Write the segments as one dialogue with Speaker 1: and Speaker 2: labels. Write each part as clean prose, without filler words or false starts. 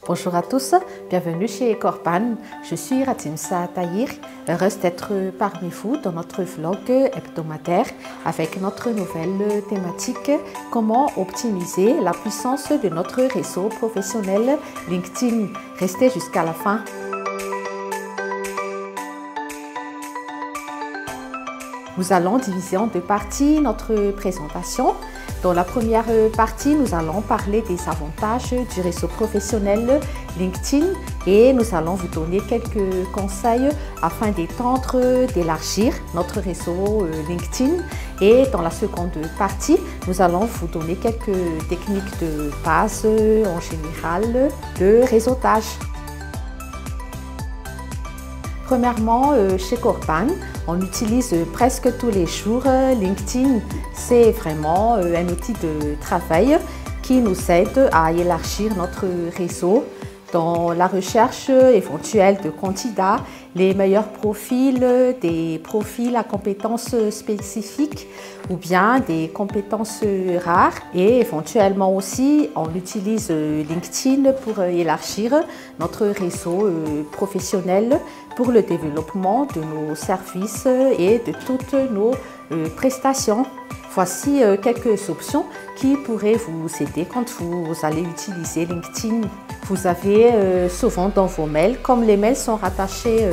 Speaker 1: Bonjour à tous, bienvenue chez Corpan. Je suis Ratimsa Tahir, heureuse d'être parmi vous dans notre vlog hebdomadaire avec notre nouvelle thématique « Comment optimiser la puissance de notre réseau professionnel LinkedIn ». Restez jusqu'à la fin. Nous allons diviser en deux parties notre présentation. Dans la première partie, nous allons parler des avantages du réseau professionnel LinkedIn et nous allons vous donner quelques conseils afin d'étendre, d'élargir notre réseau LinkedIn. Et dans la seconde partie, nous allons vous donner quelques techniques de base en général de réseautage. Premièrement, chez Corpan, on utilise presque tous les jours LinkedIn. C'est vraiment un outil de travail qui nous aide à élargir notre réseau dans la recherche éventuelle de candidats, les meilleurs profils, des profils à compétences spécifiques ou bien des compétences rares. Et éventuellement aussi, on utilise LinkedIn pour élargir notre réseau professionnel pour le développement de nos services et de toutes nos prestations. Voici quelques options qui pourraient vous aider quand vous allez utiliser LinkedIn. Vous avez souvent dans vos mails, comme les mails sont rattachés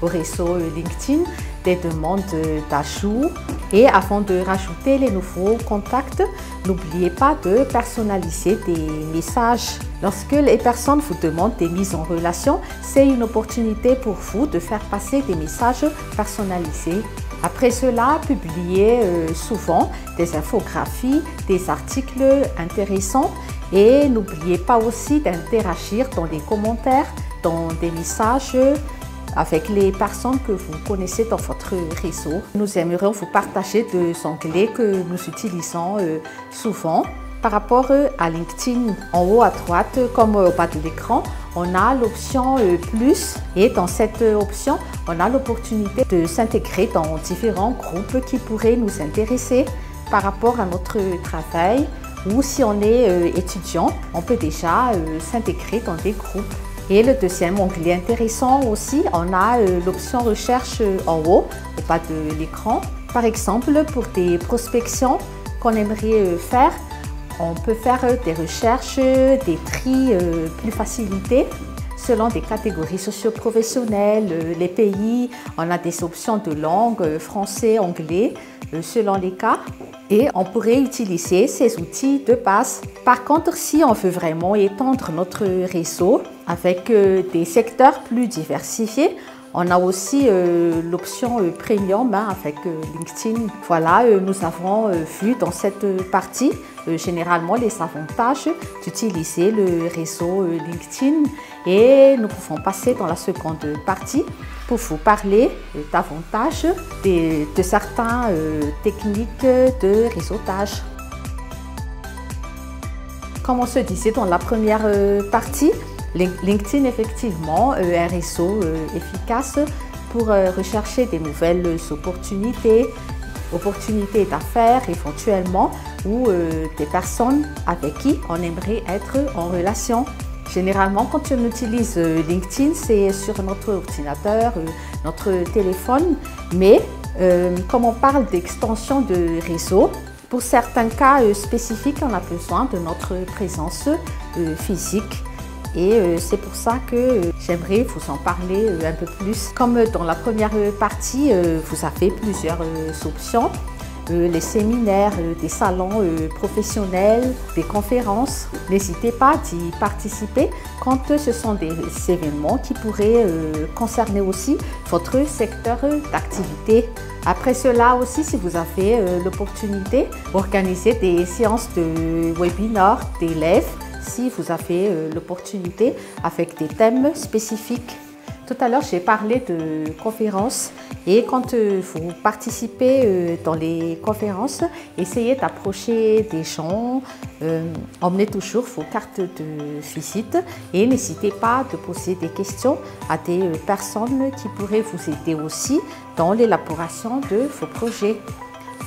Speaker 1: au réseau LinkedIn, des demandes d'ajout. Et avant de rajouter les nouveaux contacts, n'oubliez pas de personnaliser des messages. Lorsque les personnes vous demandent des mises en relation, c'est une opportunité pour vous de faire passer des messages personnalisés. Après cela, publiez souvent des infographies, des articles intéressants et n'oubliez pas aussi d'interagir dans les commentaires, dans des messages avec les personnes que vous connaissez dans votre réseau. Nous aimerions vous partager deux onglets que nous utilisons souvent. Par rapport à LinkedIn, en haut à droite, comme au bas de l'écran, on a l'option plus et dans cette option, on a l'opportunité de s'intégrer dans différents groupes qui pourraient nous intéresser par rapport à notre travail ou si on est étudiant, on peut déjà s'intégrer dans des groupes. Et le deuxième onglet intéressant aussi, on a l'option recherche en haut, au bas de l'écran. Par exemple, pour des prospections qu'on aimerait faire, on peut faire des recherches, des tris plus facilités selon des catégories socio-professionnelles, les pays. On a des options de langue, français, anglais, selon les cas. Et on pourrait utiliser ces outils de base. Par contre, si on veut vraiment étendre notre réseau avec des secteurs plus diversifiés, on a aussi l'option Premium avec LinkedIn. Voilà, nous avons vu dans cette partie généralement les avantages d'utiliser le réseau LinkedIn et nous pouvons passer dans la seconde partie pour vous parler davantage de certaines techniques de réseautage. Comme on se disait dans la première partie, LinkedIn, effectivement, un réseau efficace pour rechercher des nouvelles opportunités d'affaires éventuellement ou des personnes avec qui on aimerait être en relation. Généralement, quand on utilise LinkedIn, c'est sur notre ordinateur, notre téléphone, mais comme on parle d'extension de réseau, pour certains cas spécifiques, on a besoin de notre présence physique. Et c'est pour ça que j'aimerais vous en parler un peu plus. Comme dans la première partie, vous avez plusieurs options. Les séminaires, des salons professionnels, des conférences. N'hésitez pas d'y participer quand ce sont des événements qui pourraient concerner aussi votre secteur d'activité. Après cela aussi, si vous avez l'opportunité, organisez des séances de webinaires d'élèves si vous avez l'opportunité avec des thèmes spécifiques. Tout à l'heure, j'ai parlé de conférences et quand vous participez dans les conférences, essayez d'approcher des gens, emmenez toujours vos cartes de visite et n'hésitez pas de poser des questions à des personnes qui pourraient vous aider aussi dans l'élaboration de vos projets.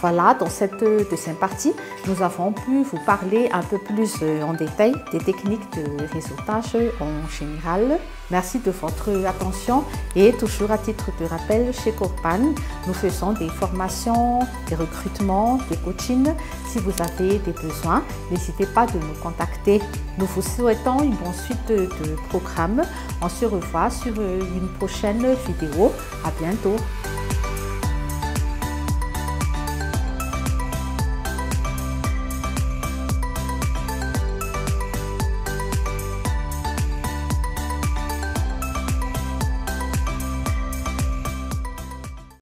Speaker 1: Voilà, dans cette deuxième partie, nous avons pu vous parler un peu plus en détail des techniques de réseautage en général. Merci de votre attention et toujours à titre de rappel, chez Corpan, nous faisons des formations, des recrutements, des coachings. Si vous avez des besoins, n'hésitez pas de nous contacter. Nous vous souhaitons une bonne suite de programmes. On se revoit sur une prochaine vidéo. À bientôt.